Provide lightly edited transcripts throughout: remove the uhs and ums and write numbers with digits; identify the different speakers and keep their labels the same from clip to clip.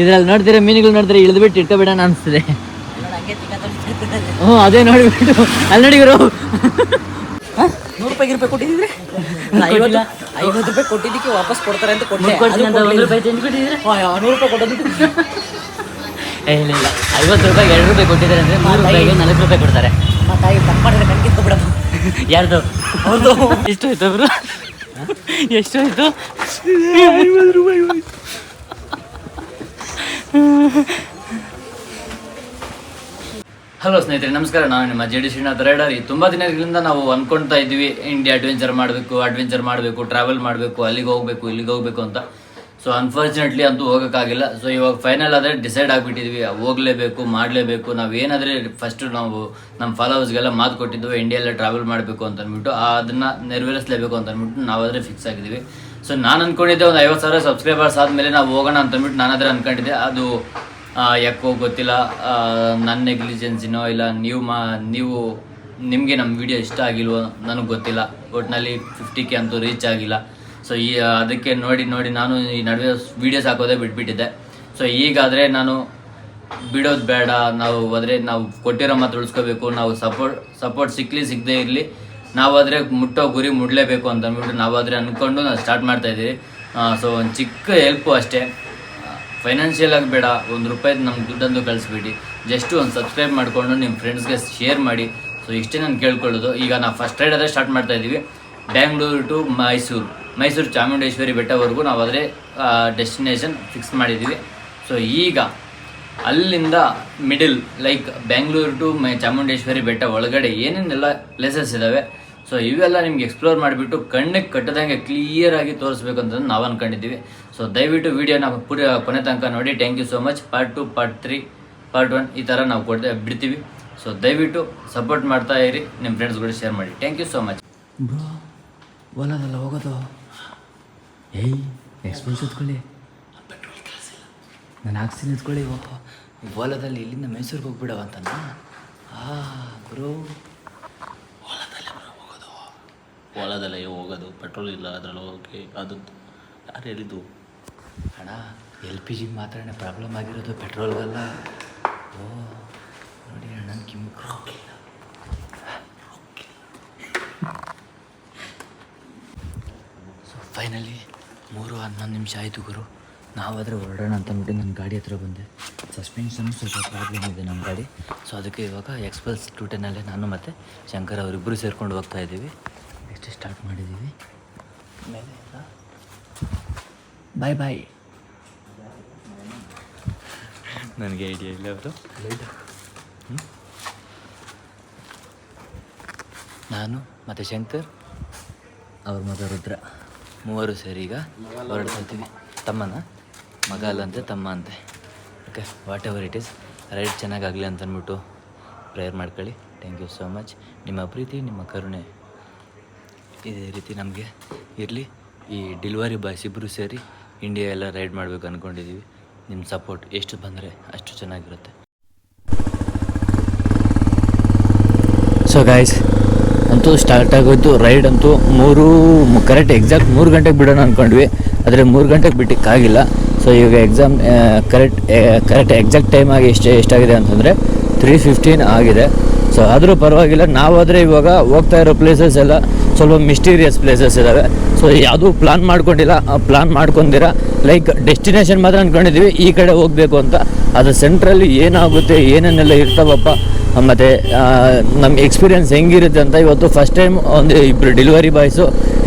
Speaker 1: ಇದ್ರಲ್ಲಿ ನೋಡ್ತೀರಾ ಮೀನುಗಳು ನೋಡಿದ್ರೆ ಇಳಿದ್ಬಿಟ್ಟು ಇಟ್ಕೊಬೇಡ ಅನಿಸ್ತದೆ. ಹ್ಞೂ ಅದೇ ನೋಡಿಬಿಟ್ಟು ಅಲ್ಲಿ ನೋಡಿ ಗುರು
Speaker 2: 100 ರೂಪಾಯಿ ಕೊಟ್ಟಿದ್ರೆ 50 ರೂಪಾಯಿ ಕೊಟ್ಟಿದ್ದಕ್ಕೆ ವಾಪಸ್ ಕೊಡ್ತಾರೆ ಅಂತ ಕೊಟ್ಟೆ.
Speaker 1: 100 ರೂಪಾಯಿ ತಂದು ಕೊಟ್ಟಿದ್ರೆ
Speaker 2: 100 ರೂಪಾಯಿ ಕೊಟ್ಟೋದಕ್ಕೆ
Speaker 1: ಇಲ್ಲ 50 ರೂಪಾಯಿ 2 ರೂಪಾಯಿ ಕೊಟ್ಟಿದ್ದಾರೆ ಅಂದರೆ 3 ರೂಪಾಯಿಗೆ 4 ರೂಪಾಯಿ ಕೊಡ್ತಾರೆ.
Speaker 2: ತಾಯಿ ತಪ್ಪು ಮಾಡಿದ್ರೆ ಕಣ್ಕಿತ್ತು ಬಿಡೋದು.
Speaker 1: ಯಾರ್ದು ಹೌದು. ಎಷ್ಟು ಆಯ್ತು ಅವರು? ಎಷ್ಟು ಆಯಿತು?
Speaker 2: 50 ರೂಪಾಯಿ.
Speaker 3: ಹಲೋ ಸ್ನೇಹಿತರೆ, ನಮಸ್ಕಾರ. ನಾನು ನಿಮ್ಮ ಜೆ ಡಿ ಶ್ರೀನಾಥ್ ರೈಡರ್. ತುಂಬ ದಿನಗಳಿಂದ ನಾವು ಅಂದ್ಕೊಳ್ತಾ ಇದ್ವಿ ಇಂಡಿಯಾ ಅಡ್ವೆಂಚರ್ ಮಾಡಬೇಕು, ಟ್ರಾವೆಲ್ ಮಾಡಬೇಕು, ಅಲ್ಲಿಗೆ ಹೋಗಬೇಕು, ಇಲ್ಲಿಗೆ ಹೋಗಬೇಕು ಅಂತ. ಸೊ ಅನ್ಫಾರ್ಚುನೇಟ್ಲಿ ಅಂತೂ ಹೋಗೋಕ್ಕಾಗಿಲ್ಲ. ಸೊ ಇವಾಗ ಫೈನಲ್ ಆದರೆ ಡಿಸೈಡ್ ಆಗಿಬಿಟ್ಟಿದ್ವಿ, ಹೋಗಲೇಬೇಕು, ಮಾಡಲೇಬೇಕು. ನಾವೇನಾದರೆ ಫಸ್ಟು ನಾವು ನಮ್ಮ ಫಾಲೋವರ್ಸ್ಗೆಲ್ಲ ಮಾತು ಕೊಟ್ಟಿದ್ವು ಇಂಡಿಯೆಲ್ಲ ಟ್ರಾವೆಲ್ ಮಾಡಬೇಕು ಅಂತ ಅಂದ್ಬಿಟ್ಟು, ಅದನ್ನು ನೆರವೇರಿಸಲೇಬೇಕು ಅಂತ ಅಂದ್ಬಿಟ್ಟು ನಾವಾದರೆ ಫಿಕ್ಸ್ ಆಗಿದ್ವಿ. ಸೊ ನಾನು ಅಂದ್ಕೊಂಡಿದ್ದೆ ಒಂದು 50,000 ಸಬ್ಸ್ಕ್ರೈಬರ್ಸ್ ಆದಮೇಲೆ ನಾವು ಹೋಗೋಣ ಅಂತ ಅಂದ್ಬಿಟ್ಟು ನಾನಾದರೆ ಅಂದ್ಕೊಂಡಿದ್ದೆ. ಅದು ಯಾಕೋ ಗೊತ್ತಿಲ್ಲ, ನನ್ನ ನೆಗ್ಲಿಜೆನ್ಸಿನೋ ಇಲ್ಲ ನೀವು ನಿಮಗೆ ನಮ್ಮ ವಿಡಿಯೋ ಇಷ್ಟ ಆಗಿಲ್ವೋ ನನಗೆ ಗೊತ್ತಿಲ್ಲ. ಒಟ್ಟಿನಲ್ಲಿ 50K ಅಂತೂ ರೀಚ್ ಆಗಿಲ್ಲ. ಸೊ ಅದಕ್ಕೆ ನೋಡಿ ನಾನು ಈ ನಡುವೆ ವೀಡಿಯೋಸ್ ಹಾಕೋದೇ ಬಿಟ್ಬಿಟ್ಟಿದ್ದೆ. ಸೊ ಈಗಾದರೆ ನಾನು ಬಿಡೋದು ಬೇಡ, ನಾವು ಹೋದರೆ ನಾವು ಕೊಟ್ಟಿರೋ ಮಾತು ಉಳಿಸ್ಕೋಬೇಕು. ನಾವು ಸಪೋರ್ಟ್ ಸಿಗದೇ ಇರಲಿ, ನಾವಾದರೆ ಮುಟ್ಟೋ ಗುರಿ ಮುಡಲೇಬೇಕು ಅಂತ ಅಂದ್ಬಿಟ್ಟು ನಾವಾದರೆ ಅಂದ್ಕೊಂಡು ನಾವು ಸ್ಟಾರ್ಟ್ ಮಾಡ್ತಾಯಿದ್ದೀವಿ. ಸೊ ಒಂದು ಚಿಕ್ಕ ಹೆಲ್ಪು ಅಷ್ಟೇ, ಫೈನಾನ್ಷಿಯಲ್ ಆಗಿ ಬೇಡ, ₹1 ನಮ್ಗೆ ದುಡ್ಡಂದು ಕಳಿಸ್ಬಿಡಿ. ಜಸ್ಟ್ ಒಂದು ಸಬ್ಸ್ಕ್ರೈಬ್ ಮಾಡಿಕೊಂಡು ನಿಮ್ಮ ಫ್ರೆಂಡ್ಸ್ಗೆ ಶೇರ್ ಮಾಡಿ. ಸೊ ಇಷ್ಟೇ ನಾನು ಕೇಳ್ಕೊಳ್ಳೋದು. ಈಗ ನಾವು ಫಸ್ಟ್ ರೈಡ್ ಆದರೆ ಸ್ಟಾರ್ಟ್ ಮಾಡ್ತಾಯಿದ್ದೀವಿ. ಬ್ಯಾಂಗ್ಳೂರು ಟು ಮೈಸೂರು ಚಾಮುಂಡೇಶ್ವರಿ ಬೆಟ್ಟವರೆಗೂ ನಾವು ಆದರೆ ಡೆಸ್ಟಿನೇಷನ್ ಫಿಕ್ಸ್ ಮಾಡಿದ್ದೀವಿ. ಸೊ ಈಗ ಅಲ್ಲಿಂದ middle like Bengaluru to Chamundeshwari ಬೆಟ್ಟ ಒಳಗಡೆ ಏನೇನೆಲ್ಲ ಪ್ಲೇಸಸ್ ಇದ್ದಾವೆ, ಸೊ ಇವೆಲ್ಲ ನಿಮ್ಗೆ ಎಕ್ಸ್ಪ್ಲೋರ್ ಮಾಡಿಬಿಟ್ಟು ಕಣ್ಣಿಗೆ ಕಟ್ಟದಂಗೆ ಕ್ಲಿಯರಾಗಿ ತೋರಿಸ್ಬೇಕು ಅಂತ ನಾವು ಅಂದ್ಕೊಂಡಿದ್ದೀವಿ. ಸೊ ದಯವಿಟ್ಟು ವೀಡಿಯೋನ ಕೊನೆ ತನಕ ನೋಡಿ. Thank you so much. Part 2, part 3, part 1 ಈ ಥರ ನಾವು ಬಿಡ್ತೀವಿ. ಸೊ ದಯವಿಟ್ಟು ಸಪೋರ್ಟ್ ಮಾಡ್ತಾ ಇರಿ, ನಿಮ್ಮ ಫ್ರೆಂಡ್ಸ್ ಕೂಡ ಶೇರ್ ಮಾಡಿ. Thank you so much.
Speaker 1: Bro ಓಲಾದಲ್ಲ ಹೋಗೋದು? ಎಕ್ಸ್ಪೆನ್ಸ್ ಎತ್ಕೊಳ್ಳಿ, ನಾನು ಹಾಕ್ಸ್ತೀನಿ ಎತ್ಕೊಳ್ಳಿ. ಓಲಾದಲ್ಲಿ ಇಲ್ಲಿಂದ ಮೈಸೂರಿಗೆ ಹೋಗ್ಬಿಡವ ಅಂತನ? ಗುರು
Speaker 4: ಓಲಾದಲ್ಲೇ ಹೋಗೋದು, ಪೆಟ್ರೋಲ್ ಇಲ್ಲ ಅದರಲ್ಲಿ ಹೋಗಿ. ಅದು ಯಾರು ಹೇಳಿದ್ದು
Speaker 1: ಅಣ್ಣ? LPG ಮಾತ್ರ ಪ್ರಾಬ್ಲಮ್ ಆಗಿರೋದು, ಪೆಟ್ರೋಲ್ಗಲ್ಲ. ಓ ನೋಡಿ ಅಣ್ಣ ಕಿಮ್ಮು ಹೋಗಿಲ್ಲ. ಸೊ ಫೈನಲಿ 3:11 ಆಯಿತು ಗುರು. ನಾವಾದರೆ ಹೊರಡೋಣ ಅಂತಂದ್ಬಿಟ್ಟು ನನ್ನ ಗಾಡಿ ಹತ್ರ ಬಂದೆ. ಸಸ್ಪೆನ್ಷನ್ ಸ್ವಲ್ಪ ಪ್ರಾಬ್ಲಮ್ ಇದೆ ನಮ್ಮ ಗಾಡಿ. ಸೊ ಅದಕ್ಕೆ ಇವಾಗ ಎಕ್ಸ್ಪಲ್ಸ್ 210 ನಾನು ಮತ್ತು ಶಂಕರ್ ಅವರಿಬ್ಬರು ಸೇರ್ಕೊಂಡು ಹೋಗ್ತಾ ಇದ್ದೀವಿ. ನೆಕ್ಸ್ಟ್ ಸ್ಟಾರ್ಟ್ ಮಾಡಿದ್ದೀವಿ. ಬಾಯ್. ನನಗೆ ಐಡಿಯಾ ಇಲ್ಲ ಅವರು. ನಾನು ಮತ್ತು ಶಂಕರ್, ಅವ್ರ ಮಗ ರುದ್ರ, ಮೂವರು ಸೇರಿ ಈಗ ಹೊರಡ್ತಾ ಇದ್ದೀವಿ. ತಮ್ಮನ ಮಗ ಅಲ್ಲಂತೆ, ತಮ್ಮ ಅಂತೆ. Okay, whatever it is, ride ಚೆನ್ನಾಗಾಗಲಿ ಅಂತ ಅಂದ್ಬಿಟ್ಟು ಪ್ರೇಯರ್ ಮಾಡ್ಕೊಳ್ಳಿ. Thank you so much. ನಿಮ್ಮ ಪ್ರೀತಿ, ನಿಮ್ಮ ಕರುಣೆ ಇದೇ ರೀತಿ ನಮಗೆ ಇರಲಿ. ಈ ಡೆಲಿವರಿ ಬಾಯ್ಸ್ ಇಬ್ಬರು ಸೇರಿ ಇಂಡಿಯಾ ಎಲ್ಲ ರೈಡ್ ಮಾಡಬೇಕು ಅಂದ್ಕೊಂಡಿದ್ದೀವಿ. ನಿಮ್ಮ ಸಪೋರ್ಟ್ ಎಷ್ಟು ಬಂದರೆ ಅಷ್ಟು ಚೆನ್ನಾಗಿರುತ್ತೆ. ಸೊ ಗಾಯ್ಸ್, ಅಂತೂ ಸ್ಟಾರ್ಟ್ ಆಗೋಯ್ತು ರೈಡ್. ಅಂತೂ ಕರೆಕ್ಟ್ ಎಕ್ಸಾಕ್ಟ್ 3 ಗಂಟೆಗೆ ಬಿಡೋಣ ಅಂದ್ಕೊಂಡ್ವಿ, ಆದರೆ 3 ಗಂಟೆಗೆ ಬಿಟ್ಟಿಕ್ಕಾಗಿಲ್ಲ. ಸೊ ಇವಾಗ ಕರೆಕ್ಟ್ ಎಕ್ಸಾಕ್ಟ್ ಟೈಮ್ ಆಗಿ ಎಷ್ಟಾಗಿದೆ ಅಂತಂದರೆ 3:15 ಆಗಿದೆ. ಸೊ ಆದರೂ ಪರವಾಗಿಲ್ಲ. ನಾವಾದರೆ ಇವಾಗ ಹೋಗ್ತಾ ಇರೋ ಪ್ಲೇಸಸ್ ಎಲ್ಲ ಸ್ವಲ್ಪ ಮಿಸ್ಟೀರಿಯಸ್ ಪ್ಲೇಸಸ್ ಇದ್ದಾವೆ. ಸೊ ಯಾವುದೂ ಪ್ಲಾನ್ ಮಾಡ್ಕೊಂಡಿಲ್ಲ, ಪ್ಲಾನ್ ಮಾಡ್ಕೊಂಡಿರ ಲೈಕ್ ಡೆಸ್ಟಿನೇಷನ್ ಮಾತ್ರ ಅಂದ್ಕೊಂಡಿದ್ದೀವಿ ಈ ಕಡೆ ಹೋಗಬೇಕು ಅಂತ. ಅದು ಸೆಂಟ್ರಲ್ಲಿ ಏನಾಗುತ್ತೆ, ಏನೇನೆಲ್ಲ ಇರ್ತಾವಪ್ಪ, ಮತ್ತು ನಮ್ಮ ಎಕ್ಸ್ಪೀರಿಯೆನ್ಸ್ ಹೆಂಗಿರುತ್ತೆ ಅಂತ ಇವತ್ತು ಫಸ್ಟ್ ಟೈಮ್ ಒಂದು ಇಬ್ಬರು delivery boys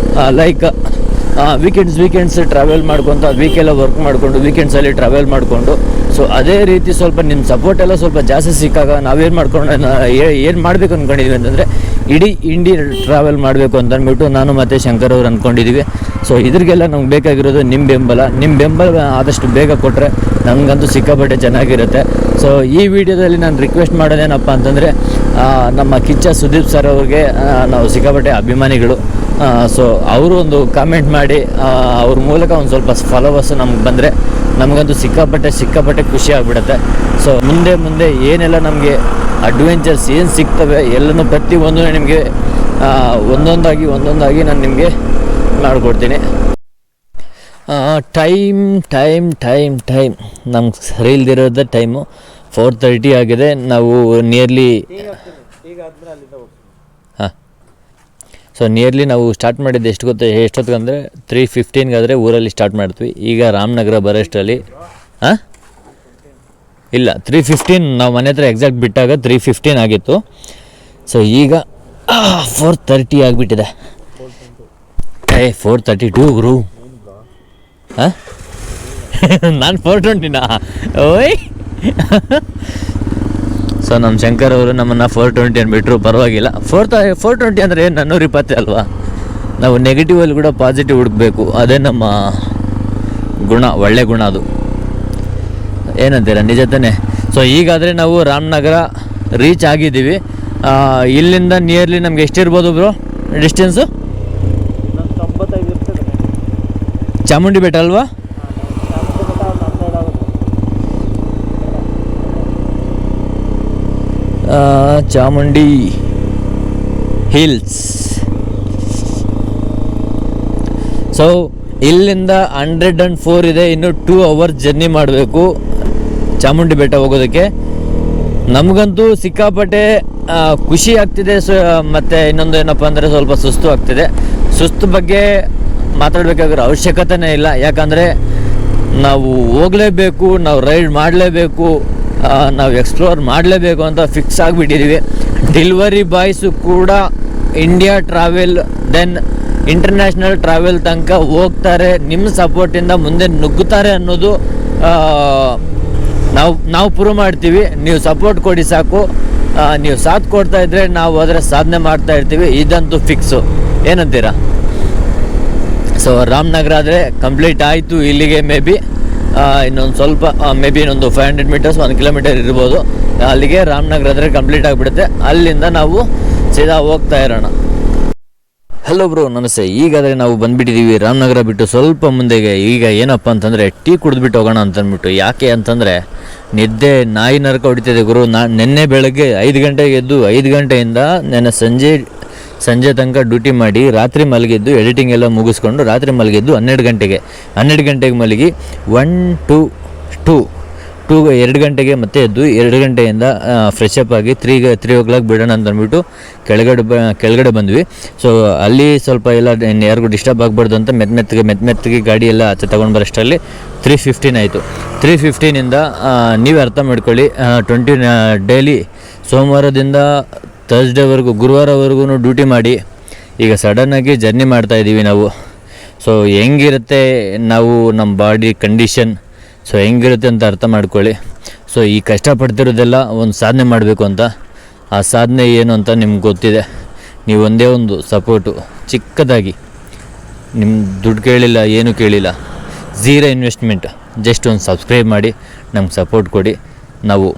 Speaker 1: like weekends travel ಮಾಡ್ಕೊತ, ವೀಕೆಲ್ಲ ವರ್ಕ್ ಮಾಡಿಕೊಂಡು ವೀಕೆಂಡ್ಸಲ್ಲಿ ಟ್ರಾವೆಲ್ ಮಾಡಿಕೊಂಡು, ಸೊ ಅದೇ ರೀತಿ ಸ್ವಲ್ಪ ನಿಮ್ಮ ಸಪೋರ್ಟ್ ಎಲ್ಲ ಸ್ವಲ್ಪ ಜಾಸ್ತಿ ಸಿಕ್ಕಾಗ ನಾವೇನು ಏನು ಮಾಡಬೇಕು ಅಂದ್ಕೊಂಡಿದ್ದೀವಿ ಅಂತಂದರೆ ಇಡೀ ಇಂಡಿಯಾ ಟ್ರಾವೆಲ್ ಮಾಡಬೇಕು ಅಂತ ಅಂದ್ಬಿಟ್ಟು ನಾನು ಮತ್ತು ಶಂಕರ್ ಅವ್ರು ಅಂದ್ಕೊಂಡಿದ್ದೀವಿ. ಸೊ ಇದ್ರಿಗೆಲ್ಲ ನಮ್ಗೆ ಬೇಕಾಗಿರೋದು ನಿಮ್ಮ ಬೆಂಬಲ ಆದಷ್ಟು ಬೇಗ ಕೊಟ್ಟರೆ ನಮಗಂತೂ ಸಿಕ್ಕಾಪಟ್ಟೆ ಚೆನ್ನಾಗಿರುತ್ತೆ. ಸೊ ಈ ವಿಡಿಯೋದಲ್ಲಿ ನಾನು ರಿಕ್ವೆಸ್ಟ್ ಮಾಡೋದೇನಪ್ಪ ಅಂತಂದರೆ, ನಮ್ಮ ಕಿಚ್ಚ ಸುದೀಪ್ ಸರ್ ಅವ್ರಿಗೆ ನಾವು ಸಿಕ್ಕಾಪಟ್ಟೆ ಅಭಿಮಾನಿಗಳು. ಸೊ ಅವರು ಒಂದು ಕಾಮೆಂಟ್ ಮಾಡಿ ಅವ್ರ ಮೂಲಕ ಒಂದು ಸ್ವಲ್ಪ ಫಾಲೋವರ್ಸ್ ನಮ್ಗೆ ಬಂದರೆ ನಮಗಂತೂ ಸಿಕ್ಕಾಪಟ್ಟೆ ಖುಷಿ ಆಗಿಬಿಡುತ್ತೆ. ಸೊ ಮುಂದೆ ಏನೆಲ್ಲ ನಮಗೆ ಅಡ್ವೆಂಚರ್ಸ್ ಏನು ಸಿಗ್ತವೆ ಎಲ್ಲನೂ ಪ್ರತಿಯೊಂದು ನಿಮಗೆ ಒಂದೊಂದಾಗಿ ನಾನು ನಿಮಗೆ ಮಾಡಿಕೊಡ್ತೀನಿ. ಟೈಮ್ ನಮ್ಗೆ ಸರಿ ಇಲ್ದಿರೋದ ಟೈಮು 4:30 ಆಗಿದೆ. ನಾವು ನಿಯರ್ಲಿ ಹಾಂ, ಸೊ ನಿಯರ್ಲಿ ನಾವು ಸ್ಟಾರ್ಟ್ ಮಾಡಿದ್ದು ಎಷ್ಟೊತ್ತಿಗೆ ಅಂದರೆ 3:15 ಊರಲ್ಲಿ ಸ್ಟಾರ್ಟ್ ಮಾಡ್ತೀವಿ. ಈಗ ರಾಮನಗರ ಬರೋಷ್ಟರಲ್ಲಿ ಹಾಂ ಇಲ್ಲ 3:15 ನಾವು ಮನೆ ಹತ್ರ ಎಕ್ಸಾಕ್ಟ್ ಬಿಟ್ಟಾಗ 3:15 ಆಗಿತ್ತು. ಸೊ ಈಗ 4:30 ಆಗಿಬಿಟ್ಟಿದೆ. 4:32 ಗುರು. ಹಾಂ ನಾನು 4:20ನಾ? ಓಯ್ ಸೊ ನಮ್ಮ ಶಂಕರ್ ಅವರು ನಮ್ಮನ್ನು 4:20 ಅಂದ್ಬಿಟ್ರು, ಪರವಾಗಿಲ್ಲ. 4:20 ಅಂದರೆ 420 ಅಲ್ವಾ? ನಾವು ನೆಗೆಟಿವಲ್ಲಿ ಕೂಡ ಪಾಸಿಟಿವ್ ಹುಡುಕಬೇಕು, ಅದೇ ನಮ್ಮ ಗುಣ, ಒಳ್ಳೆ ಗುಣ ಅದು. ಏನಂತೀರ, ನಿಜ ತಾನೆ? ಸೊ ಈಗಾದರೆ ನಾವು ರಾಮನಗರ ರೀಚ್ ಆಗಿದ್ದೀವಿ. ಇಲ್ಲಿಂದ ನಿಯರ್ಲಿ ನಮ್ಗೆ ಎಷ್ಟಿರ್ಬೋದು ಬ್ರೋ ಡಿಸ್ಟೆನ್ಸು? ಚಾಮುಂಡಿ ಬೆಟ್ಟ ಅಲ್ವಾ? ಚಾಮುಂಡಿ ಹಿಲ್ಸ್. ಸೊ ಇಲ್ಲಿಂದ 104 ಇದೆ, ಇನ್ನು 2 hours ಜರ್ನಿ ಮಾಡಬೇಕು ಚಾಮುಂಡಿ ಬೆಟ್ಟ ಹೋಗೋದಕ್ಕೆ. ನಮಗಂತೂ ಸಿಕ್ಕಾಪಟ್ಟೆ ಖುಷಿ ಆಗ್ತಿದೆ. ಮತ್ತು ಇನ್ನೊಂದು ಏನಪ್ಪ ಅಂದರೆ ಸ್ವಲ್ಪ ಸುಸ್ತು ಆಗ್ತಿದೆ. ಸುಸ್ತು ಬಗ್ಗೆ ಮಾತಾಡಬೇಕಾಗಿರೋ ಅವಶ್ಯಕತೆನೇ ಇಲ್ಲ, ಯಾಕಂದರೆ ನಾವು ಹೋಗಲೇಬೇಕು, ನಾವು ರೈಡ್ ಮಾಡಲೇಬೇಕು, ನಾವು ಎಕ್ಸ್ಪ್ಲೋರ್ ಮಾಡಲೇಬೇಕು ಅಂತ ಫಿಕ್ಸ್ ಆಗಿಬಿಟ್ಟಿದ್ದೀವಿ. ಡೆಲಿವರಿ ಬಾಯ್ಸು ಕೂಡ India travel then international travel ತನಕ ಹೋಗ್ತಾರೆ. ನಿಮ್ಮ ಸಪೋರ್ಟಿಂದ ಮುಂದೆ ನುಗ್ಗುತ್ತಾರೆ ಅನ್ನೋದು ನಾವು ಪ್ರೂವ್ ಮಾಡ್ತೀವಿ. ನೀವು ಸಪೋರ್ಟ್ ಕೊಡಿ ಸಾಕು. ನೀವು ಸಾಥ್ ಕೊಡ್ತಾ ಇದ್ದರೆ ನಾವು ಅದರ ಸಾಧನೆ ಮಾಡ್ತಾ ಇರ್ತೀವಿ, ಇದಂತೂ ಫಿಕ್ಸು. ಏನಂತೀರಾ? ಸೊ ರಾಮನಗರ ಆದರೆ ಕಂಪ್ಲೀಟ್ ಆಯಿತು ಇಲ್ಲಿಗೆ. ಮೇ ಬಿ ಇನ್ನೊಂದು ಸ್ವಲ್ಪ ಇನ್ನೊಂದು 500 ಮೀಟರ್ಸ್ 1 ಕಿಲೋಮೀಟರ್ ಇರ್ಬೋದು. ಅಲ್ಲಿಗೆ ರಾಮನಗರ ಆದರೆ ಕಂಪ್ಲೀಟ್ ಆಗಿಬಿಡುತ್ತೆ. ಅಲ್ಲಿಂದ ನಾವು ಸೀದಾ ಹೋಗ್ತಾ ಇರೋಣ. ಹಲೋ ಬ್ರೋ, ನಮಸ್ತೆ. ಈಗಾದರೆ ನಾವು ಬಂದುಬಿಟ್ಟಿದ್ದೀವಿ ರಾಮನಗರ ಬಿಟ್ಟು ಸ್ವಲ್ಪ ಮುಂದೆಗೆ. ಈಗ ಏನಪ್ಪ ಅಂತಂದರೆ ಟೀ ಕುಡಿದ್ಬಿಟ್ಟು ಹೋಗೋಣ ಅಂತಂದ್ಬಿಟ್ಟು. ಯಾಕೆ ಅಂತಂದರೆ ನಿದ್ದೆ ನಾಯಿ ನರಕ ಹೊಡಿತಿದೆ ಗುರು. ನಿನ್ನೆ ಬೆಳಗ್ಗೆ 5 ಗಂಟೆಗೆ ಎದ್ದು 5 ಗಂಟೆಯಿಂದ ನೆನ್ನೆ ಸಂಜೆ ತನಕ ಡ್ಯೂಟಿ ಮಾಡಿ ರಾತ್ರಿ ಮಲಗಿದ್ದು, ಎಡಿಟಿಂಗ್ ಎಲ್ಲ ಮುಗಿಸ್ಕೊಂಡು ರಾತ್ರಿ ಮಲಗಿದ್ದು 12 ಗಂಟೆಗೆ ಮಲಗಿ 2 ಗಂಟೆಗೆ ಮತ್ತೆ ಎದ್ದು 2 ಗಂಟೆಯಿಂದ ಫ್ರೆಶ್ ಅಪ್ ಆಗಿ 3 o'clock ಬಿಡೋಣ ಅಂತಂದ್ಬಿಟ್ಟು ಕೆಳಗಡೆ ಬಂದ್ವಿ. ಸೊ ಅಲ್ಲಿ ಸ್ವಲ್ಪ ಎಲ್ಲ ಯಾರಿಗೂ ಡಿಸ್ಟರ್ಬ್ ಆಗಬಾರ್ದು ಅಂತ ಮೆತ್ತಗೆ ಗಾಡಿ ಎಲ್ಲ ಆಚೆ ತೊಗೊಂಡು ಬರೋಷ್ಟರಲ್ಲಿ 3:15 ಆಯಿತು. 3:15ಇಂದ ನೀವೇ ಅರ್ಥ ಮಾಡ್ಕೊಳ್ಳಿ, ಡೈಲಿ ಸೋಮವಾರದಿಂದ ಥರ್ಸ್ಡೇವರೆಗೂ, ಗುರುವಾರವರೆಗೂ ಡ್ಯೂಟಿ ಮಾಡಿ ಈಗ ಸಡನ್ನಾಗಿ ಜರ್ನಿ ಮಾಡ್ತಾಯಿದ್ದೀವಿ ನಾವು. ಸೊ ಹೆಂಗಿರುತ್ತೆ ನಾವು ನಮ್ಮ ಬಾಡಿ ಕಂಡೀಷನ್, ಸೊ ಹೆಂಗಿರುತ್ತೆ ಅಂತ ಅರ್ಥ ಮಾಡ್ಕೊಳ್ಳಿ. ಸೊ ಈ ಕಷ್ಟಪಡ್ತಿರೋದೆಲ್ಲ ಒಂದು ಸಾಧನೆ ಮಾಡಬೇಕು ಅಂತ. ಆ ಸಾಧನೆ ಏನು ಅಂತ ನಿಮ್ಗೆ ಗೊತ್ತಿದೆ. ನೀವು ಒಂದೇ ಒಂದು ಸಪೋರ್ಟು, ಚಿಕ್ಕದಾಗಿ, ನಿಮ್ಮ ದುಡ್ಡು ಕೇಳಿಲ್ಲ, ಏನೂ ಕೇಳಿಲ್ಲ, 0 ಇನ್ವೆಸ್ಟ್ಮೆಂಟ್, ಜಸ್ಟ್ ಒಂದು ಸಬ್ಸ್ಕ್ರೈಬ್ ಮಾಡಿ ನಮ್ಗೆ ಸಪೋರ್ಟ್ ಕೊಡಿ. ನಾವು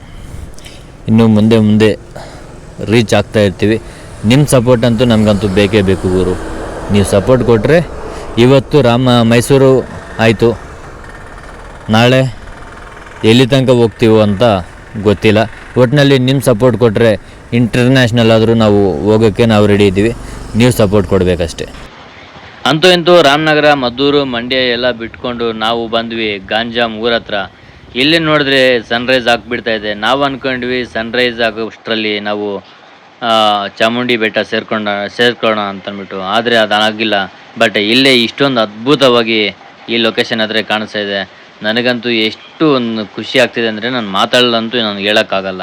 Speaker 1: ಇನ್ನೂ ಮುಂದೆ ರೀಚ್ ಆಗ್ತಾ ಇರ್ತೀವಿ. ನಿಮ್ಮ ಸಪೋರ್ಟ್ ಅಂತೂ ನಮಗಂತೂ ಬೇಕೇ ಬೇಕು ಗುರು. ನೀವು ಸಪೋರ್ಟ್ ಕೊಟ್ಟರೆ ಇವತ್ತು ಮೈಸೂರು ಆಯಿತು, ನಾಳೆ ಎಲ್ಲಿ ತನಕ ಹೋಗ್ತೀವೋ ಅಂತ ಗೊತ್ತಿಲ್ಲ. ಒಟ್ಟಿನಲ್ಲಿ ನಿಮ್ಮ ಸಪೋರ್ಟ್ ಕೊಟ್ಟರೆ ಇಂಟರ್ನ್ಯಾಷನಲ್ ಆದರೂ ನಾವು ಹೋಗೋಕ್ಕೆ ನಾವು ರೆಡಿ ಇದ್ದೀವಿ. ನೀವು ಸಪೋರ್ಟ್ ಕೊಡಬೇಕಷ್ಟೆ.
Speaker 3: ಅಂತೂ ಇಂತೂ ರಾಮನಗರ, ಮದ್ದೂರು, ಮಂಡ್ಯ ಎಲ್ಲ ಬಿಟ್ಕೊಂಡು ನಾವು ಬಂದ್ವಿ ಗಾಂಜಾಮ್ ಊರ ಹತ್ರ. ಇಲ್ಲಿ ನೋಡಿದ್ರೆ ಸನ್ರೈಸ್ ಆಗಿಬಿಡ್ತಾ ಇದೆ. ನಾವು ಅಂದ್ಕೊಂಡ್ವಿ ಸನ್ರೈಸ್ ಆಗೋಷ್ಟರಲ್ಲಿ ನಾವು ಚಾಮುಂಡಿ ಬೆಟ್ಟ ಸೇರ್ಕೊಳ್ಳೋಣ ಅಂತಂದ್ಬಿಟ್ಟು. ಆದರೆ ಅದಾಗಿಲ್ಲ. ಬಟ್ ಇಲ್ಲೇ ಇಷ್ಟೊಂದು ಅದ್ಭುತವಾಗಿ ಈ ಲೊಕೇಶನ್ ಹತ್ರ ಕಾಣಿಸ್ತಾ ಇದೆ. ನನಗಂತೂ ಎಷ್ಟು ಒಂದು ಖುಷಿ ಆಗ್ತಿದೆ ಅಂದರೆ ನಾನು ಮಾತಾಡಲಂತೂ ನನಗೆ ಹೇಳೋಕ್ಕಾಗಲ್ಲ.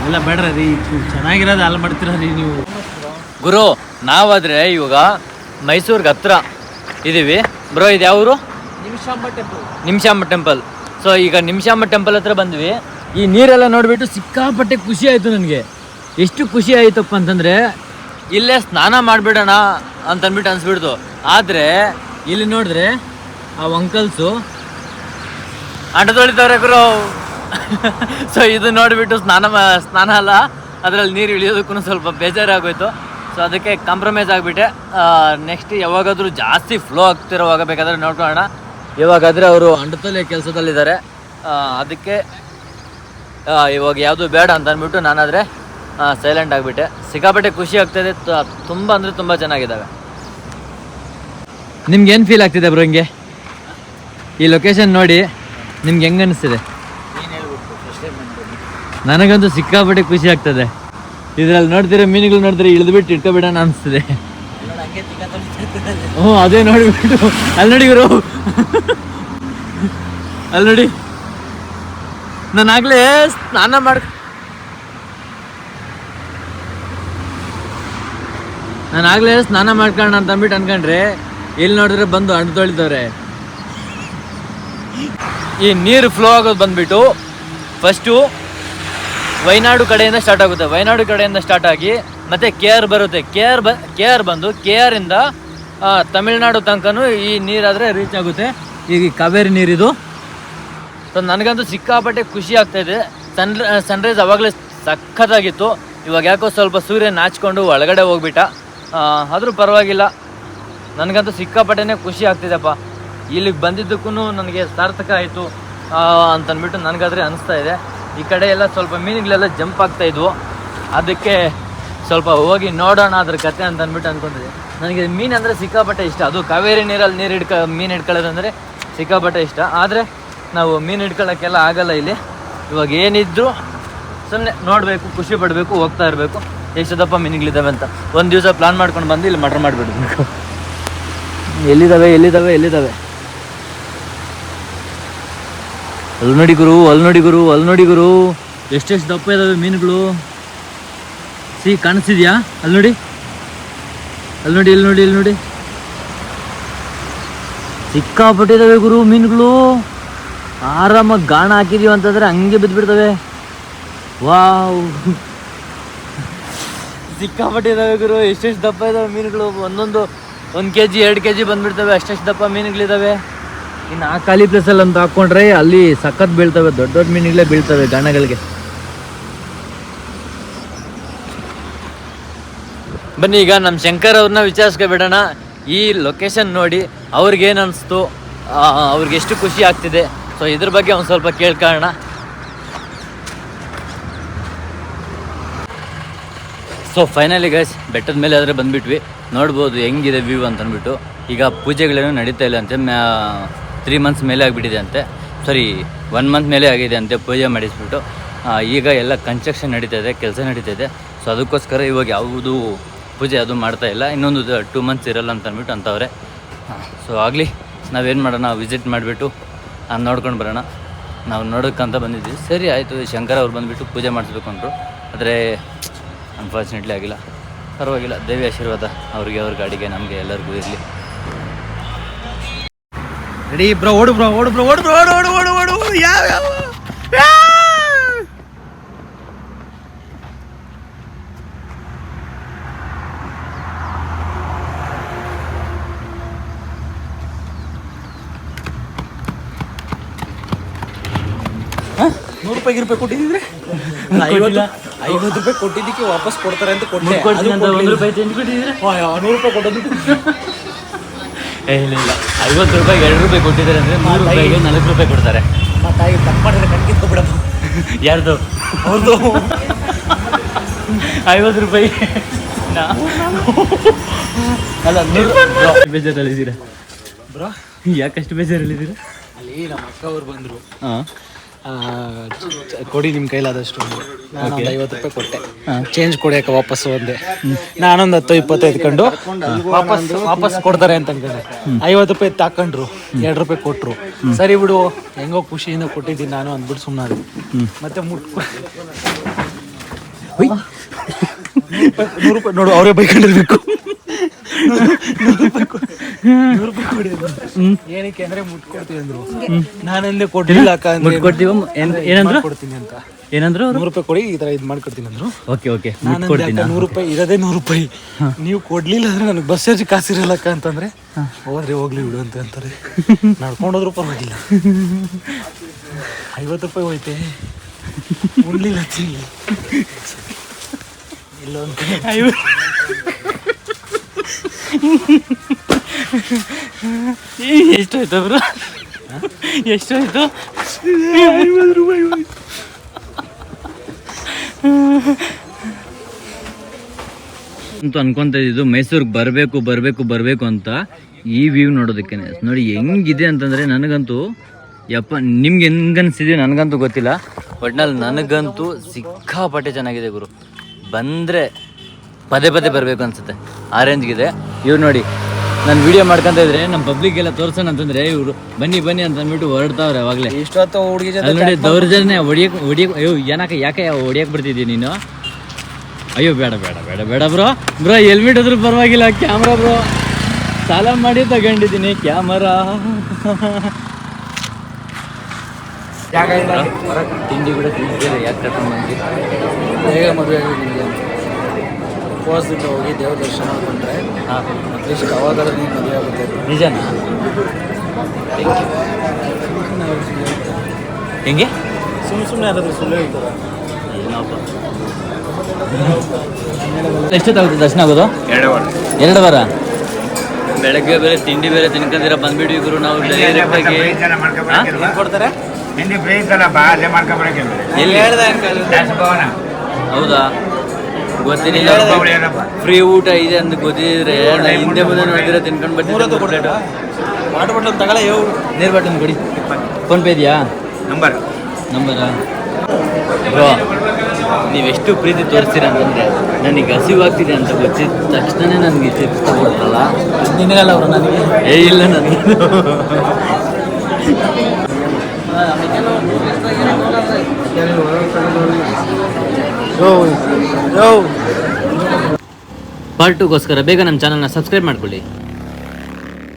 Speaker 4: ಎಲ್ಲ ಬೇಡ್ರಿ ರೀ, ಚೆನ್ನಾಗಿರೋದು ಅಲ್ಲಿ ಮಾಡ್ತೀರ ರೀ ನೀವು
Speaker 3: ಗುರು. ನಾವಾದರೆ ಇವಾಗ ಮೈಸೂರಿಗೆ ಹತ್ರ ಇದ್ದೀವಿ ಬ್ರೋ. ಇದು ಯಾವ ಊರು? ನಿಮಿಷಾಂಬ ಟೆಂಪಲ್. ಸೊ ಈಗ ನಿಮಿಷಾಂಬ ಟೆಂಪಲ್ ಹತ್ರ ಬಂದ್ವಿ. ಈ ನೀರೆಲ್ಲ ನೋಡಿಬಿಟ್ಟು ಸಿಕ್ಕಾಪಟ್ಟೆ ಖುಷಿ ಆಯಿತು ನನಗೆ. ಎಷ್ಟು ಖುಷಿ ಆಯಿತಪ್ಪ ಅಂತಂದರೆ ಇಲ್ಲೇ ಸ್ನಾನ ಮಾಡಿಬಿಡೋಣ ಅಂತಂದ್ಬಿಟ್ಟು ಅನಿಸ್ಬಿಡ್ತು. ಆದರೆ ಇಲ್ಲಿ ನೋಡಿದ್ರೆ ಆ ಅಂಕಲ್ಸು ಆಟ ತೊಳಿತವ್ರೆ ಗುರು. ಸೊ ಇದು ನೋಡಿಬಿಟ್ಟು ಸ್ನಾನ ಅಲ್ಲ, ಅದರಲ್ಲಿ ನೀರು ಇಳಿಯೋದಕ್ಕೂ ಸ್ವಲ್ಪ ಬೇಜಾರಾಗೋಯ್ತು. ಸೊ ಅದಕ್ಕೆ ಕಾಂಪ್ರಮೈಸ್ ಆಗಿಬಿಟ್ಟೆ. ನೆಕ್ಸ್ಟ್ ಯಾವಾಗಾದರೂ ಜಾಸ್ತಿ ಫ್ಲೋ ಆಗ್ತಿರೋವಾಗ ಬೇಕಾದರೆ ನೋಡ್ಕೊಳ್ಳೋಣ. ಇವಾಗಾದರೆ ಅವರು ಅಂಡತಲೆ ಕೆಲಸದಲ್ಲಿದ್ದಾರೆ, ಅದಕ್ಕೆ ಇವಾಗ ಯಾವುದು ಬೇಡ ಅಂತ ಅಂದ್ಬಿಟ್ಟು ನಾನಾದರೆ ಸೈಲೆಂಟ್ ಆಗಿಬಿಟ್ಟೆ. ಸಿಕ್ಕಾಪಟ್ಟೆ ಖುಷಿ ಆಗ್ತಾಯಿದೆ, ತುಂಬ ಅಂದರೆ ತುಂಬ ಚೆನ್ನಾಗಿದ್ದಾವೆ. ನಿಮ್ಗೆ ಏನು ಫೀಲ್ ಆಗ್ತಿದೆ ಬ್ರೋ ಹಿಂಗೆ ಈ ಲೊಕೇಶನ್ ನೋಡಿ? ನಿಮ್ಗೆ ಹೆಂಗೆ ಅನಿಸ್ತಿದೆ? ನನಗಂತೂ ಸಿಕ್ಕಾಪಟ್ಟೆ ಖುಷಿ ಆಗ್ತದೆ. ಇದ್ರಲ್ಲಿ ನೋಡ್ತೀರಾ ಮೀನುಗಳು ನೋಡಿದ್ರೆ ಇಳಿದ್ಬಿಟ್ಟು ಇಟ್ಕೊಬಿಡೋಣ ಅನಿಸ್ತಿದೆ. ಹ್ಞೂ ಅದೇ ನೋಡಿಬಿಟ್ಟು ಅಲ್ಲಿ ನೋಡಿ ಗುರು, ಅಲ್ಲಿ ನೋಡಿ ನಾನಾಗಲೇ ಸ್ನಾನ ಮಾಡ್ಕೊಳ್ಳೋಣ ಅಂತ ಅಂದ್ಬಿಟ್ಟು ಅನ್ಕೊಂಡ್ರೆ ಇಲ್ಲಿ ನೋಡಿದ್ರೆ ಬಂದು ಹಣ್ಣು ತೊಳಿತವ್ರೆ. ಈ ನೀರು ಫ್ಲೋ ಆಗೋದು ಬಂದ್ಬಿಟ್ಟು ಫಸ್ಟು ವೈನಾಡು ಕಡೆಯಿಂದ ಸ್ಟಾರ್ಟ್ ಆಗುತ್ತೆ. ವೈನಾಡು ಕಡೆಯಿಂದ ಸ್ಟಾರ್ಟ್ ಆಗಿ ಮತ್ತೆ KR ಬರುತ್ತೆ. KR ಬಂದು KR ಇಂದ ತಮಿಳ್ನಾಡು ತನಕನೂ ಈ ನೀರಾದರೆ ರೀಚ್ ಆಗುತ್ತೆ. ಈಗ ಕಾವೇರಿ ನೀರಿದು. ಸೊ ನನಗಂತೂ ಸಿಕ್ಕಾಪಟ್ಟೆ ಖುಷಿ ಆಗ್ತಾಯಿದೆ. ಸನ್ರೈಸ್ ಅವಾಗಲೇ ಸಖತ್ತಾಗಿತ್ತು. ಇವಾಗ ಯಾಕೋ ಸ್ವಲ್ಪ ಸೂರ್ಯ ನಾಚ್ಕೊಂಡು ಒಳಗಡೆ ಹೋಗ್ಬಿಟ್ಟ. ಆದರೂ ಪರವಾಗಿಲ್ಲ, ನನಗಂತೂ ಸಿಕ್ಕಾಪಟ್ಟೆನೇ ಖುಷಿ ಆಗ್ತಿದೆಪ್ಪ. ಇಲ್ಲಿಗೆ ಬಂದಿದ್ದಕ್ಕೂ ನನಗೆ ಸಾರ್ಥಕ ಆಯಿತು ಅಂತಂದ್ಬಿಟ್ಟು ನನಗಾದರೆ ಅನಿಸ್ತಾ ಇದೆ. ಈ ಕಡೆ ಎಲ್ಲ ಸ್ವಲ್ಪ ಮೀನುಗಳೆಲ್ಲ ಜಂಪ್ ಆಗ್ತಾಯಿದ್ವು, ಅದಕ್ಕೆ ಸ್ವಲ್ಪ ಹೋಗಿ ನೋಡೋಣ ಅದ್ರ ಕತೆ ಅಂತ ಅಂದ್ಬಿಟ್ಟು ಅಂದ್ಕೊಂಡಿದ್ದೆ. ನನಗೆ ಮೀನು ಅಂದರೆ ಸಿಕ್ಕಾಪಟ್ಟೆ ಇಷ್ಟ. ಅದು ಕಾವೇರಿ ನೀರಲ್ಲಿ ಮೀನು ಹಿಡ್ಕೊಳ್ಳೋದಂದರೆ ಸಿಕ್ಕಾಪಟ್ಟೆ ಇಷ್ಟ. ಆದರೆ ನಾವು ಮೀನು ಹಿಡ್ಕೊಳ್ಳೋಕ್ಕೆಲ್ಲ ಆಗಲ್ಲ ಇಲ್ಲಿ. ಇವಾಗ ಏನಿದ್ರು ಸುಮ್ಮನೆ ನೋಡಬೇಕು, ಖುಷಿ ಪಡಬೇಕು, ಹೋಗ್ತಾ ಇರಬೇಕು. ಎಷ್ಟು ದಪ್ಪ ಮೀನುಗಳಿದ್ದಾವೆ ಅಂತ ಒಂದು ದಿವಸ ಪ್ಲಾನ್ ಮಾಡ್ಕೊಂಡು ಬಂದು ಇಲ್ಲಿ ಮಟರ್ ಮಾಡಿಬಿಡ್ಬೇಕು. ಎಲ್ಲಿದ್ದಾವೆ ಅಲ್ಲಿ ನೋಡಿ ಗುರು ಎಷ್ಟೆಷ್ಟು ದಪ್ಪ ಇದ್ದಾವೆ ಮೀನುಗಳು. ಕಾಣಿಸ್ತಿದ್ಯಾ? ಅಲ್ಲಿ ನೋಡಿ ಸಿಕ್ಕಾಪಟ್ಟಿದ್ದಾವೆ ಗುರು ಮೀನುಗಳು. ಆರಾಮಾಗಿ ಗಾಣ ಹಾಕಿದೀವಿ ಅಂತಂದ್ರೆ ಹಂಗೆ ಬಿದ್ದುಬಿಡ್ತವೆ. ವಾವ್, ಸಿಕ್ಕಾಪಟ್ಟಿದ್ದಾವೆ ಗುರು. ಎಷ್ಟೆಷ್ಟು ದಪ್ಪ ಇದ್ದಾವೆ ಮೀನುಗಳು. 1 kg 2 kg ಬಂದ್ಬಿಡ್ತವೆ, ಅಷ್ಟೆಷ್ಟು ದಪ್ಪ ಮೀನುಗಳಿದ್ದಾವೆ. ಇನ್ನು ಆ ಖಾಲಿ ಪ್ಲೇಸಲ್ಲಿ ಅಂತ ಹಾಕ್ಕೊಂಡ್ರೆ ಅಲ್ಲಿ ಸಖತ್ ಬೀಳ್ತವೆ, ದೊಡ್ಡ ಮೀನುಗಳೇ ಬೀಳ್ತವೆ ಗಾಣಗಳಿಗೆ. ಬನ್ನಿ ಈಗ ನಮ್ಮ ಶಂಕರ್ ಅವ್ರನ್ನ ವಿಚಾರಿಸ್ಕೊಬಿಡೋಣ. ಈ ಲೊಕೇಶನ್ ನೋಡಿ ಅವ್ರಿಗೇನು ಅನಿಸ್ತು, ಅವ್ರಿಗೆ ಎಷ್ಟು ಖುಷಿ ಆಗ್ತಿದೆ, ಸೊ ಇದ್ರ ಬಗ್ಗೆ ಒಂದು ಸ್ವಲ್ಪ ಕೇಳ್ಕೊಳ್ಳೋಣ. ಸೊ ಫೈನಲಿ ಗೈಸ್ ಬೆಟ್ಟದ ಮೇಲೆ ಆದರೆ ಬಂದುಬಿಟ್ವಿ. ನೋಡ್ಬೋದು ಹೆಂಗಿದೆ ವ್ಯೂ ಅಂತಂದ್ಬಿಟ್ಟು. ಈಗ ಪೂಜೆಗಳೇನು ನಡೀತಾ ಇಲ್ಲ ಅಂತೆ. 3 months ಮೇಲೆ ಆಗಿಬಿಟ್ಟಿದೆ ಅಂತೆ, ಸಾರಿ 1 month ಮೇಲೆ ಆಗಿದೆ ಅಂತೆ ಪೂಜೆ ಮಾಡಿಸ್ಬಿಟ್ಟು. ಈಗ ಎಲ್ಲ ಕನ್ಸ್ಟ್ರಕ್ಷನ್ ನಡೀತಾ ಇದೆ, ಕೆಲಸ ನಡೀತಾ ಇದೆ. ಸೊ ಅದಕ್ಕೋಸ್ಕರ ಇವಾಗ ಯಾವುದು ಪೂಜೆ ಅದು ಮಾಡ್ತಾ ಇಲ್ಲ. ಇನ್ನೊಂದು 2 months ಇರಲ್ಲ ಅಂತ ಅಂದ್ಬಿಟ್ಟು ಅಂತವ್ರೆ. ಸೊ ಆಗಲಿ, ನಾವೇನು ಮಾಡೋಣ, ವಿಸಿಟ್ ಮಾಡಿಬಿಟ್ಟು ನೋಡ್ಕೊಂಡು ಬರೋಣ. ನಾವು ನೋಡೋಕ್ಕಂತ ಬಂದಿದ್ವಿ. ಸರಿ ಆಯಿತು, ಶಂಕರ್ ಅವ್ರು ಬಂದುಬಿಟ್ಟು ಪೂಜೆ ಮಾಡಿಸ್ಬೇಕು ಅಂದರು. ಆದರೆ ಅನ್ಫಾರ್ಚುನೇಟ್ಲಿ ಆಗಿಲ್ಲ. ಪರವಾಗಿಲ್ಲ, ದೇವಿ ಆಶೀರ್ವಾದ ಅವ್ರಿಗೆ, ಅವ್ರ ಗಾಡಿಗೆ, ನಮಗೆ ಎಲ್ಲರಿಗೂ ಇರಲಿ.
Speaker 2: ರೆಡಿ ಬ್ರೋ, ಓಡು ಯಾವ 100 ರೂಪಾಯಿ ಕೊಟ್ಟಿದ್ರೆ 50 ರೂಪಾಯಿ ಕೊಟ್ಟಿದ್ದಕ್ಕೆ ವಾಪಸ್ ಕೊಡ್ತಾರೆ ಅಂತ ಕೊಟ್ಟೆ.
Speaker 3: 100 ರೂಪಾಯಿ ಚೇಂಜ್ ಕೊಟ್ಟಿದ್ರೆ
Speaker 2: 100 ರೂಪಾಯಿ ಕೊಟ್ಟೋದಕ್ಕೆ
Speaker 3: ಇಲ್ಲ 50 ರೂಪಾಯಿಗೆ 2 ರೂಪಾಯಿ ಕೊಟ್ಟಿದ್ದಾರೆ ಅಂದರೆ 3 ರೂಪಾಯಿಗೆ 4 ರೂಪಾಯಿ ಕೊಡ್ತಾರೆ.
Speaker 2: ಮತ್ತೆ ತಪ್ಪು ಮಾಡಿದ್ರೆ ಕಣ್ಕಿತ್ತು ಬಿಡಪ್ಪ.
Speaker 3: ಯಾರ್ದು?
Speaker 2: ಅವ್ರದ್ದು
Speaker 3: 50 ರೂಪಾಯಿ ಅಲ್ಲ 100 ಬೇಜಾರಲ್ಲಿದ್ದೀರಾ
Speaker 2: ಬ್ರೋ?
Speaker 3: ಯಾಕಷ್ಟು ಬೇಜಾರಲ್ಲಿದ್ದೀರಾ?
Speaker 2: ಅಲ್ಲಿ ನಮ್ಮ ಅಕ್ಕ ಅವ್ರು ಬಂದರು.
Speaker 3: ಹಾಂ,
Speaker 2: ಕೊಡಿ ನಿಮ್ಮ ಕೈಲಾದಷ್ಟು. ನಾನು 50 ರೂಪಾಯಿ ಕೊಟ್ಟೆ, ಚೇಂಜ್ ಕೊಡಿಯಕ್ಕೆ ವಾಪಸ್ಸು ಒಂದೇ. ನಾನೊಂದು 10-20 ಎತ್ಕೊಂಡು ವಾಪಸ್ ಕೊಡ್ತಾರೆ ಅಂತ ಅನ್ಕೊಂಡೆ. 50 ರೂಪಾಯಿ ತಾಕೊಂಡ್ರು, 2 ರೂಪಾಯಿ ಕೊಟ್ಟರು. ಸರಿ ಬಿಡು, ಹೆಂಗೋ ಖುಷಿಯಿಂದ ಕೊಟ್ಟಿದ್ದೀನಿ ನಾನು ಅಂದ್ಬಿಟ್ಟು ಸುಮ್ಮನೆ. ಮತ್ತೆ 100 ರೂಪಾಯಿ ನೋಡು, ಅವರೇ ಬೈಕೊಂಡಿರ್ಬೇಕು. 100 ರೂಪಾಯಿ ಕೊಡಿ ಏನಕ್ಕೆ ಅಂದ್ರೆ ಮುಟ್ಕೊಡ್ತೀವಿ ಅಂದ್ರು. ನಾನಂದೆ ಕೊಟ್ಟಿಲ್ಲ ಅಕ್ಕ,
Speaker 3: ಏನಂದ್ರು
Speaker 2: ಕೊಡ್ತೀನಿ ಅಂತ.
Speaker 3: ಏನಂದ್ರು?
Speaker 2: 100 ರೂಪಾಯಿ ಕೊಡಿ, ಈ ತರ ಇದು ಮಾಡ್ಕೊಡ್ತೀನಿ ಅಂದ್ರು.
Speaker 3: ಓಕೆ
Speaker 2: ನಾನು 100 ರೂಪಾಯಿ ಇರೋದೇ 100 ರೂಪಾಯಿ. ನೀವು ಕೊಡ್ಲಿಲ್ಲ ಅಂದ್ರೆ ನನಗೆ ಬಸ್ ಚಾರ್ಜ್ ಕಾಸಿರಲ್ಲಕ್ಕ ಅಂತಂದ್ರೆ ಹೋದ್ರೆ ಹೋಗ್ಲಿ ಬಿಡು ಅಂತ ಅಂತಾರೆ. ನಡ್ಕೊಂಡೋದ್ರು ಪರವಾಗಿಲ್ಲ. 50 ರೂಪಾಯಿ ಹೋಯ್ತೆ, ಉಣ್ಲಿಲ್ಲ ತಿನ್ಲಿ ಇಲ್ಲ ಅಂತ.
Speaker 3: ಎಷ್ಟಾಯ್ತು ಬ್ರೋ? ಎಷ್ಟಾಯ್ತು?
Speaker 2: 50 ರೂಪಾಯಿ
Speaker 1: ಅಂತೂ ಅನ್ಕೊಂತ ಇದ್ದು ಮೈಸೂರಿಗೆ ಬರಬೇಕು ಅಂತ ಈ ವ್ಯೂ ನೋಡೋದಕ್ಕೆ ನೋಡಿ ಹೆಂಗಿದೆ ಅಂತಂದರೆ ನನಗಂತೂ ಯಪ್ಪ ನಿಮ್ಗೆ ಹೆಂಗನ್ಸಿದೆ ನನಗಂತೂ ಗೊತ್ತಿಲ್ಲ. ಒಟ್ನಲ್ಲಿ ನನಗಂತೂ ಸಿಕ್ಕಾಪಟ್ಟೆ ಚೆನ್ನಾಗಿದೆ ಗುರು. ಬಂದರೆ ಪದೇ ಬರಬೇಕು ಅನ್ಸುತ್ತೆ ಆ ರೇಂಜ್ಗಿದೆ. ಇವ್ರು ನೋಡಿ ನಾನು ವಿಡಿಯೋ ಮಾಡ್ಕೊಂತ ಇದ್ರೆ ನಮ್ಮ ಪಬ್ಲಿಕ್ಗೆಲ್ಲ ತೋರ್ಸೋಣ ಅಂತಂದರೆ ಇವರು ಬನ್ನಿ ಅಂತ ಅಂದ್ಬಿಟ್ಟು ಹೊರಡ್ತಾವ್ರೆ ಅವಾಗಲೇ.
Speaker 2: ಇಷ್ಟೊತ್ತು ಹುಡುಗಿ
Speaker 1: ಅಲ್ಲಿ ನೋಡಿ ದೌರ್ಜನ್ಯ ಹೊಡಿಯಕ್ಕೆ ಅಯ್ಯೋ ಯಾಕೆ ಹೊಡಿಯಕ್ಕೆ ಬರ್ತಿದ್ದೀಯ ನೀನು? ಅಯ್ಯೋ ಬೇಡ ಬ್ರೋ ಹೆಲ್ಮೆಟ್ ಆದ್ರೂ ಪರವಾಗಿಲ್ಲ. ಕ್ಯಾಮ್ರಾ ಬ್ರೋ ಸಾಲ ಮಾಡಿ ತಗೊಂಡಿದ್ದೀನಿ ಕ್ಯಾಮರಾ. ತಿಂಡಿ ಕೂಡ ತಿಂತೀರ ಯಾಕೆ ಕರ್ಕೊಂಡ್ಬಂದು
Speaker 2: ಬೇಗ ಮದುವೆ ಆಗಿದೆ. ಉಪವಾಸದಿಂದ ಹೋಗಿ ದೇವ್ರ ದರ್ಶನ ಮಾಡ್ಕೊಂಡ್ರೆ ಅಟ್ಲೀಸ್ಟ್ ಅವಾಗಾದ್ರೂ ನೀನು ಮದುವೆ ಆಗುತ್ತೆ.
Speaker 1: ನಿಜನಾ? ಹೆಂಗೆ
Speaker 2: ಸುಮ್ಮನೆ ಯಾರಾದ್ರೂ ಸುಳ್ಳು ಹೇಳ್ತಾರೆ.
Speaker 1: ಎಷ್ಟೊತ್ತಾಗುತ್ತೆ ದರ್ಶನ ಆಗೋದು? 2 ವಾರ. ಬೆಳಗ್ಗೆ ಬೇರೆ ತಿಂಡಿ ಬೇರೆ ತಿನ್ಕೊಂಡಿರ ಬಂದ್ಬಿಡಿ ಗುರು. ನಾವು
Speaker 2: ಕೊಡ್ತಾರೆ
Speaker 1: ಹೌದಾ? ಗೊತ್ತಿಲ್ಲ. ಫ್ರೀ ಊಟ ಇದೆ ಅಂತ ಗೊತ್ತಿದ್ರೆ ಹಿಂದೆ ಮುಂದೆ ನೋಡಿದ್ರೆ ತಿನ್ಕೊಂಡು ಬರ್ತೀವಿ.
Speaker 2: ವಾಟರ್ ಬಾಟಲ್ ತಗೊಳ್ಳ
Speaker 1: ನೀರು ಬಾಟಲ್ ಕೊಡಿ. ಫೋನ್ಪೇ ಇದೆಯಾ? ನಂಬರಾ? ಬ್ರೋ ನೀವೆಷ್ಟು ಪ್ರೀತಿ ತೋರಿಸ್ತೀರ ಅಂತಂದರೆ ನನಗೆ ಹಸಿವಾಗ್ತಿದೆ ಅಂತ ಗೊತ್ತಿದ್ದ ತಕ್ಷಣ ನನಗೆ ಇಷ್ಟಪಡ್ತಲ್ಲ.
Speaker 2: ನಿನಗಲ್ಲ ಅವರು ನನಗೆ
Speaker 1: ಇಲ್ಲ ನನಗೆ. ಪಾರ್ಟ್ 2ಗೋಸ್ಕರ ಬೇಗ ನಮ್ಮ ಚಾನಲ್ನ ಸಬ್ಸ್ಕ್ರೈಬ್ ಮಾಡ್ಕೊಳ್ಳಿ.